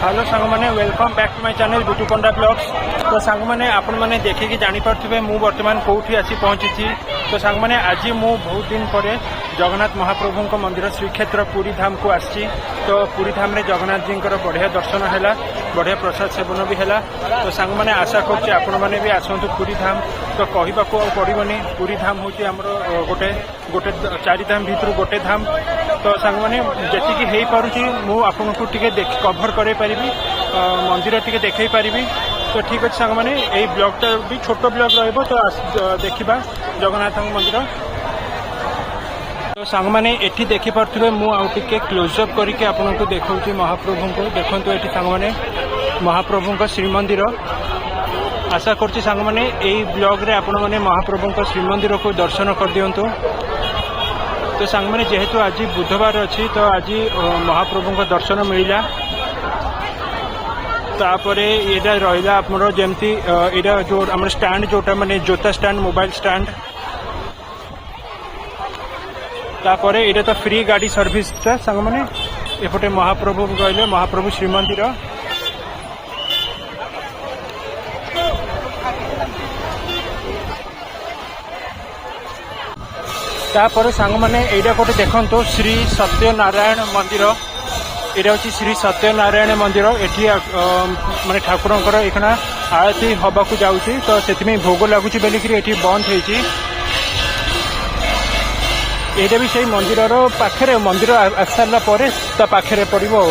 Hello सांग मैंने welcome back to my channel Bittu Panda blogs. तो सांग मैंने आपण मैंने देखिकी जानीपे मु बर्तमान कौटी आसी पहुंची। तो सांग मैंने आज मु बहुत दिन पर जगन्नाथ महाप्रभु मंदिर श्रीक्षेत्र पुरी धाम को आसी। तो पुरी धाम रे जगन्नाथ जी बढ़िया दर्शन है, बढ़िया प्रसाद सेवन भी है। तो सांग मैंने आशा कर आपण मैंने भी आसतु पुरी धाम। तो कहवाक पड़ोनी पुरी धाम हूँ गोटे गोटे चारि धाम भितर गोटे धाम। तो सांग मैंने जी हो पार्टी मुझे कभर कर पारि मंदिर टी देखे पारि। तो ठीक अच्छे सांग मैंने यही ब्लॉगटा भी छोट ब्लॉग रहा। तो देखा जगन्नाथ मंदिर। तो सांग मैंने ये देखिपे मुझे क्लोजअप करके आपको देखा महाप्रभु को। देखो ये सांग मैंने महाप्रभु का श्रीमंदिर। आशा कर सांग मैंने यही ब्लॉग रे आपण मैंने महाप्रभु का श्रीमंदिर को दर्शन कर दिंतु। तो सांग मैंने जेहेतु आज बुधवार अच्छी तो आज महाप्रभु का दर्शन मिलला। तापर यहाँ रहा आमर जमती यहाँ जो आम स्टैंड जोटा माने जोता स्टैंड मोबाइल स्टैंड। तापर यहाँ तो फ्री गाड़ी सर्विस सांग मैंने एपटे महाप्रभु कहले महाप्रभु श्रीमंदिर। तापर सांग मैंने यहाँ गोटे देखो श्री सत्यनारायण मंदिर। यहाँ हूँ श्री सत्यनारायण मंदिर। एटी माने ठाकुर एखना आरती हवा को जाऊँगी। तो से भोग लगुच बोलिकी ये बंद होती। यहाँ भी सही मंदिर पाखे मंदिर आस सारा पर पाखे पड़ो।